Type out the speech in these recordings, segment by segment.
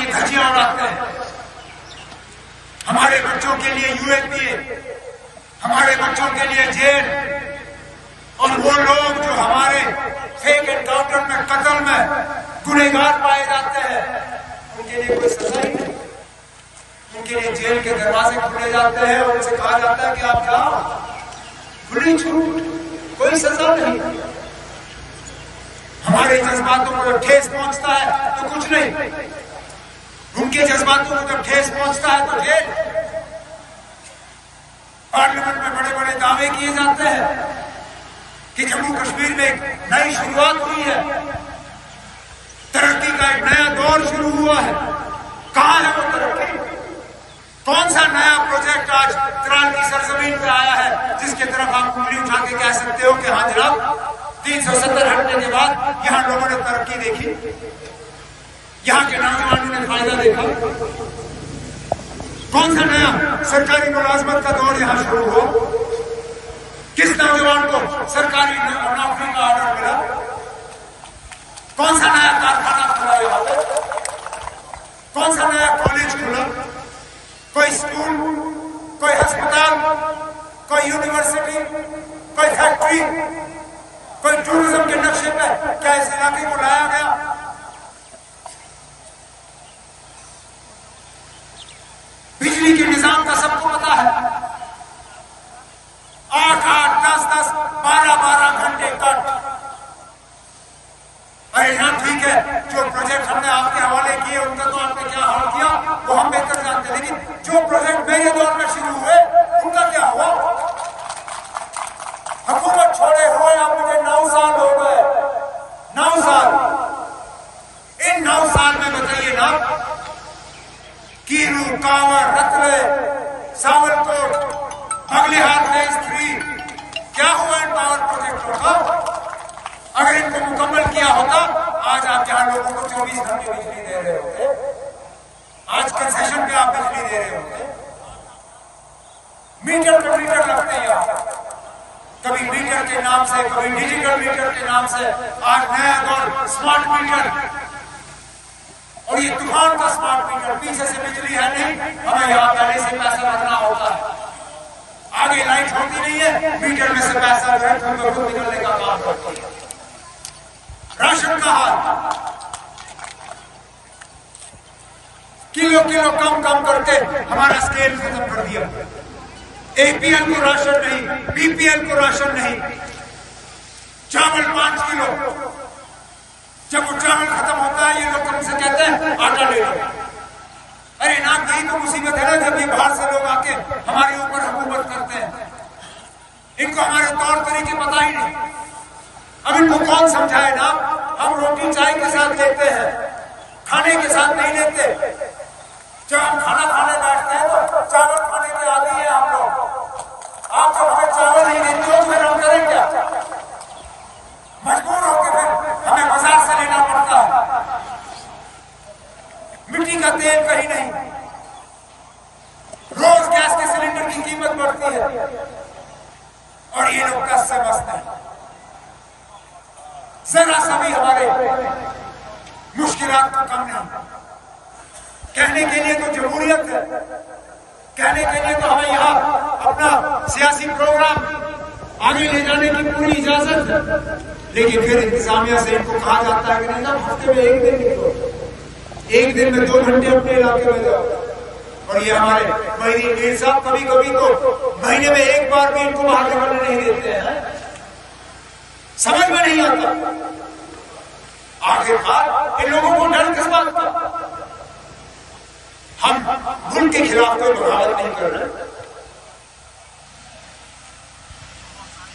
की धज्जियां उड़ाते हैं। हमारे बच्चों के लिए यूएपीए, हमारे बच्चों के लिए जेल, और वो लोग जो हमारे फेक एनकाउंटर में, कत्ल में गुनहगार पाए जाते हैं, उनके लिए कोई सजा ही नहीं। उनके लिए जेल के दरवाजे खुले जाते हैं और उनसे कहा जाता है कि आप जाओ, खुली छूट, कोई सजा नहीं। हमारे जज्बातों को ठेस पहुंचता है तो कुछ नहीं, उनके जज्बातों को जब ठेस पहुंचता है तो जेल। पार्लियामेंट में बड़े बड़े दावे किए जाते हैं कि जम्मू कश्मीर में एक नई शुरुआत हुई है, तरक्की का एक नया दौर शुरू हुआ है। कहां है वो तरक्की? कौन सा नया प्रोजेक्ट आज त्राल की सरजमीन पर आया है जिसकी तरफ आप उंगली उठा के कह सकते हो कि हाँ जनाब 370 हटने के बाद यहां लोगों ने तरक्की देखी, यहां के नौजवानों ने फायदा देखा? कौन सा नया सरकारी मुलाजमत का दौर यहां शुरू हुआ? किस नौजवान को सरकारी नौकरी का ऑर्डर मिला? कौन सा नया कारखाना खुला यहां पर? कौन सा नया कॉलेज खुला? कोई स्कूल, कोई अस्पताल, कोई यूनिवर्सिटी, कोई फैक्ट्री, कोई टूरिज्म के नक्शे पे क्या इस इलाके को लाया गया? बिजली के निजाम का सबको पता है, 8-8, 10-10, 12-12 घंटे कट। अरे यहाँ ठीक है, जो प्रोजेक्ट हमने आपके हवाले किए उनका तो आपने क्या हाल किया वो हम बेहतर जानते हैं, लेकिन जो प्रोजेक्ट मेरे दौर में शुरू हुए उनका क्या हुआ? हुकूमत छोड़े हुए अब मुझे 9 साल हो गए, 9 साल। इन 9 साल में बताइए ना, कीरू, कांवर, रतले, सावलकोट, बगलिहार फेज 3 क्या हुआ इन पावर प्रोजेक्टों का? अगर इनको मुकम्मल किया होता आज आप जहां लोगों को 24 घंटे बिजली दे रहे होते, आज कंसेशन पे आप बिजली दे रहे होते। मीटर पे मीटर लगते हैं आप, कभी मीटर के नाम से, कभी डिजिटल मीटर के नाम से। आज नया दौर स्मार्ट मीटर, और ये तूफान का स्मार्ट मीटर। पीछे से बिजली है नहीं, हमें यहाँ पहले से पैसा भरना होता है। आगे लाइट होती नहीं है, मीटर में से पैसा जो है खुद निकलने का काम करती है। राशन का हाल, किलो किलो कम करके हमारा स्केल खत्म कर दिया। एपीएल को राशन नहीं, बीपीएल को राशन नहीं। चावल 5 किलो, जब वो चावल खत्म होता है ये लोग हमसे कहते हैं आटा ले लो। अरे ना, यही तो मुसीबत है ना, जब ये बाहर से लोग आके हमारे ऊपर हुकूमत करते हैं। इनको हमारे तौर तरीके पता ही नहीं। अब इनको कौन समझाए ना? हम रोटी चाय के साथ लेते हैं, खाने के साथ नहीं लेते। जब हम खाना खाने बैठते हैं तो चावल खाने के आदी है हम लोग। आप जब हमें चावल नहीं देते हो फिर हम करें क्या? मजबूर होकर फिर हमें बाजार से लेना पड़ता है। मिट्टी का तेल कहीं नहीं, रोज गैस के सिलेंडर की कीमत बढ़ती है और ये लोग कस से मस्त हैं। जरा सा भी हमारे मुश्किलात को कम नहीं। कहने के लिए तो जमहूरियत है, कहने के लिए तो हमें यहाँ अपना सियासी प्रोग्राम आगे ले जाने की पूरी इजाजत है, लेकिन फिर इंतजामिया से इनको कहा जाता है कि नहीं ना, हफ्ते में 1 दिन निकलो, 1 दिन में 2 घंटे अपने इलाके में जाओ। और ये हमारे मोहिदीन मीर साहब कभी कभी तो महीने में 1 बार भी इनको बाहर निकलने नहीं देते हैं। समझ में नहीं आता आखिरकार इन लोगों को डर किस बात का? हम मुल्क के खिलाफ कोई बगावत नहीं कर रहे,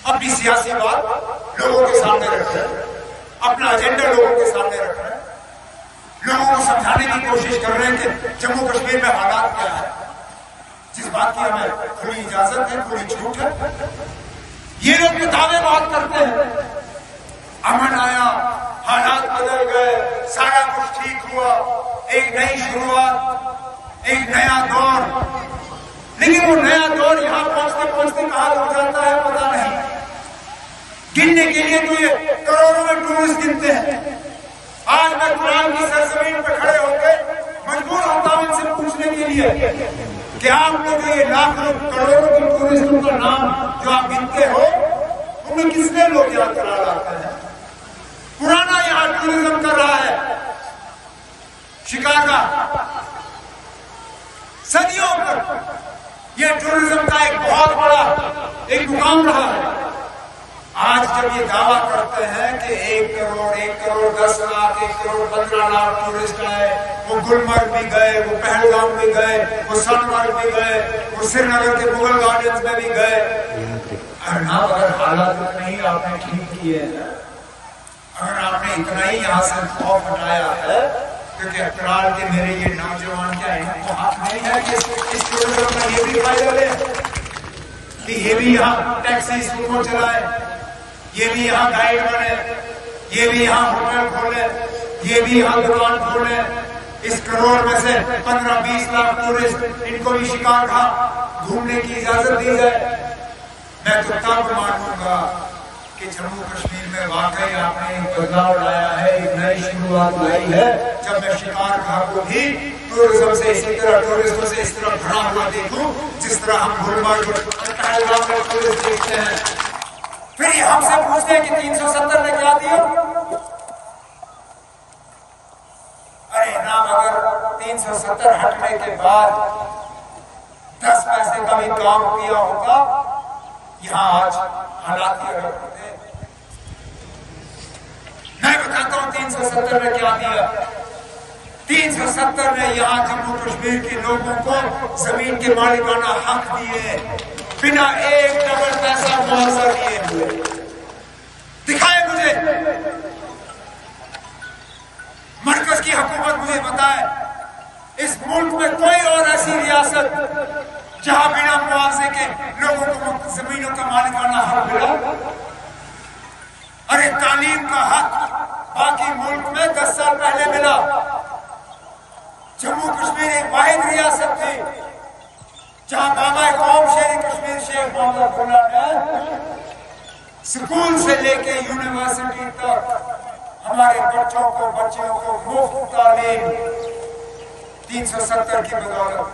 अपनी सियासी बात लोगों के सामने रख रहे हैं, अपना एजेंडा लोगों के सामने रख रहे हैं, लोगों को समझाने की कोशिश कर रहे हैं कि जम्मू कश्मीर में हालात क्या है, जिस बात की हमें खुली इजाजत है, खुली छूट है। ये लोग दावे बहुत करते हैं, अमन आया, हालात बदल गए, सारा कुछ ठीक हुआ, एक नई शुरुआत, एक नया दौर। लेकिन वो नया दौर यहां पहुंचते पहुंचते कहां हो जाता है पता नहीं। गिनने के लिए तो ये करोड़ों में टूरिस्ट गिनते हैं। आज मैं कुरान की सरजमीन पर खड़े होकर है कि आप लोग ये लाखों करोड़ों के टूरिस्टों का नाम जो आप गिनते हो, उनमें कितने लोग यहाँ करा लाते हैं? पुराना यहाँ टूरिज्म कर रहा है शिकार, सदियों पर यह टूरिज्म का एक बहुत बड़ा एक मुकाम रहा है। आज जब ये दावा करते हैं कि 1 करोड़ 10 लाख 1 करोड़ 15 लाख टूरिस्ट आए, वो गुलमर्ग भी गए, वो पहलगाम भी गए, वो सोनमर्ग भी गए, वो श्रीनगर के मुगल गार्डन्स में भी गए। अगर हालात नहीं आपने ठीक किए हैं, अगर आपने इतना ही यहाँ से खौफ हटाया है, क्योंकि अतराल के मेरे ये नौजवान क्या इनको हाथ नहीं है कि इस टूरिज्म में ये भी फायदा ले, कि ये भी यहाँ टैक्सी सुमो चलाए, ये भी यहाँ गाइड बने, ये भी यहाँ होटल खोले, ये भी यहाँ दुकान खोले। इस करोड़ में से 15-20 लाख टूरिस्ट, इनको भी शिकार घाट घूमने की इजाजत दी जाए। मैं तो तब मानूंगा कि जम्मू कश्मीर में वाकई आपने एक बदलाव लाया है, एक नई शुरुआत लाई है, जब मैं शिकार घाट को भी टूरिज्म से इसी तरह टूरिस्टों से इस तरह भरा हुआ देखूं, जिस तरह हम गुलमर्ग पहलगाम में टूरिस्ट देखते हैं। फिर ये हमसे पूछते हैं कि 370 ने क्या दिया? अरे नाम, अगर 370 हटने के बाद 10 पैसे का भी काम किया होगा, यहाँ आज हालात ये होते। मैं बताता हूं 370 ने क्या दिया। 370 ने यहाँ जम्मू कश्मीर के लोगों को जमीन के मालिकाना हक दिए, बिना एक डबल पैसा मुआवजा दिए हुए। दिखाए मुझे, मरकज की हुकूमत मुझे बताए, इस मुल्क में कोई और ऐसी रियासत जहां बिना मुआवजे के लोगों को जमीनों का मालिकाना हक मिला। अरे तालीम का हक बाकी मुल्क में 10 साल पहले मिला। जम्मू कश्मीर एक वाहिद रियासत थी जहां बाबा कौम शेर कश्मीर शेख मोहम्मद खुल्ला ने स्कूल से लेके यूनिवर्सिटी तक हमारे बच्चों को मुफ्त तालीम 370 की बदौलत।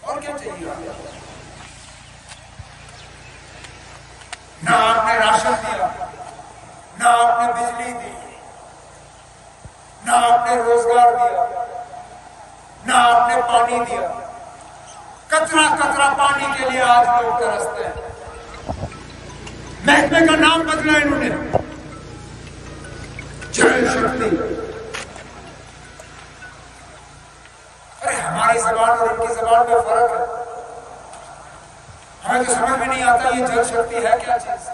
और क्या चाहिए? ना आपने राशन दिया, ना आपने बिजली दी, ना आपने रोजगार दिया, ना आपने पानी दिया। कतरा कतरा पानी के लिए आज लोग तरसते हैं। महकमे का नाम बदला इन्होंने, जल शक्ति। अरे हमारी जबान और उनकी जबान में फर्क है। हमें तो समझ में नहीं आता ये जल शक्ति है क्या चीज,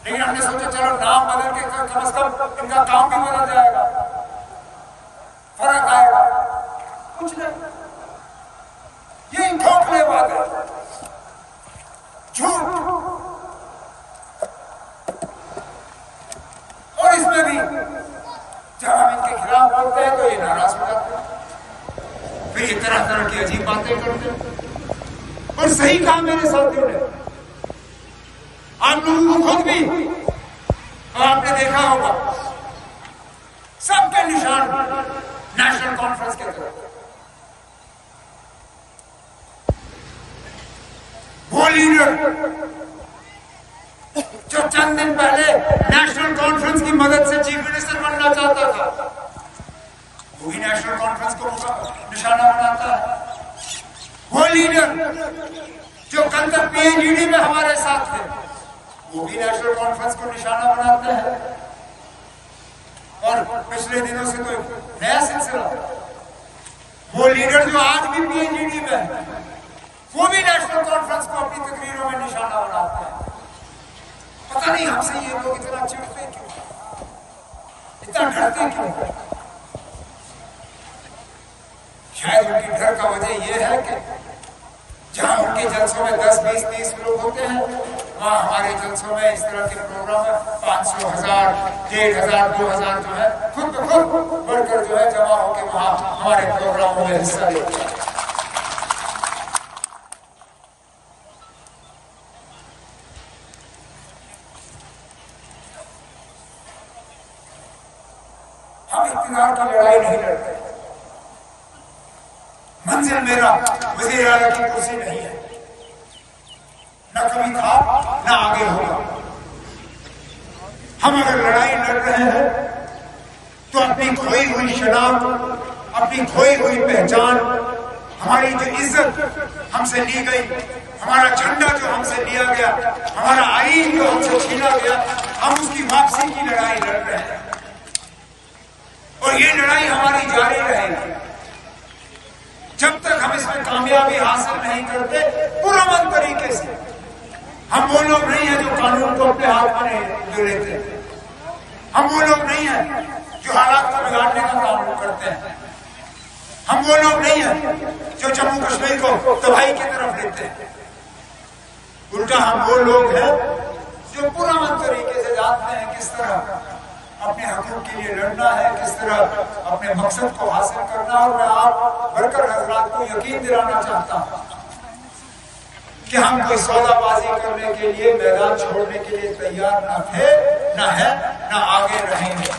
लेकिन हमने सोचा चलो नाम बदल के कम से कम इनका काम भी बदल जाएगा, फर्क आएगा। कुछ नहीं, ये खोखले वादे, झूठ। और इसमें भी जब हम इनके खिलाफ बोलते हैं तो ये नाराज हो जाते हैं, फिर ये तरह तरह की अजीब बातें करते हैं। और सही कहा मेरे साथियों ने, आप लोगों को खुद भी, और आपने देखा होगा, सबके निशान नेशनल कॉन्फ्रेंस के तरफ। वो लीडर जो चंद दिन पहले नेशनल कॉन्फ्रेंस की मदद से चीफ मिनिस्टर बनना चाहता था, वही नेशनल कॉन्फ्रेंस को निशाना बनाता है। वो लीडर जो कल तक पीएचडी में हमारे साथ थे, वो भी नेशनल कॉन्फ्रेंस को निशाना बनाते हैं। और पिछले दिनों से कोई नया सिलसिला, वो लीडर जो आज भी पीएचडी में है, वो भी नेशनल कॉन्फ्रेंस को अपनी तकरीरों में निशाना बनाते हैं। पता नहीं हमसे ये लोग इतना चिढ़ते क्यों, इतना डरते क्यों? शायद उनकी डर का वजह यह है कि जहां उनके जलसों में 10, 20, 30 लोग होते हैं, वहां हमारे जलसों में इस तरह के प्रोग्राम में 500, 1000, 1500, 2000 जो है खुद ब खुद बढ़कर जो है जमा होकर वहां हमारे प्रोग्रामों में हिस्सा लेते हैं। हम इख्तियार की लड़ाई नहीं लड़ते। मंजिल मेरा वज़ीर आला की कुर्सी नहीं है, न कभी था न आगे होगा। हम अगर लड़ाई लड़ रहे हैं तो अपनी खोई हुई शनाख्त, अपनी खोई हुई पहचान, हमारी जो इज्जत हमसे ली गई, हमारा झंडा जो हमसे लिया गया, हमारा आईन जो हमसे छीना गया, हम उसकी वापसी की लड़ाई लड़ रहे हैं। और ये लड़ाई हमारी जारी रहेगी जब तक हम इसमें कामयाबी हासिल नहीं करते पुरअमन तरीके से। हम वो लोग नहीं हैं जो कानून को अपने हाथ में जो लेते हैं, हम वो लोग नहीं हैं जो हालात को बिगाड़ने का काम करते हैं, हम वो लोग नहीं हैं जो जम्मू कश्मीर को तबाही की तरफ लेते हैं। उल्टा हम वो लोग हैं जो पुरअमन तरीके से जानते हैं किस तरह अपने हकूक के लिए लड़ना है, किस तरह अपने मकसद को हासिल करना। और मैं आप वर्कर हजरात को यकीन दिलाना चाहता हूं कि हम कोई सौदाबाजी करने के लिए, मैदान छोड़ने के लिए तैयार न थे, न है, न आगे रहेंगे।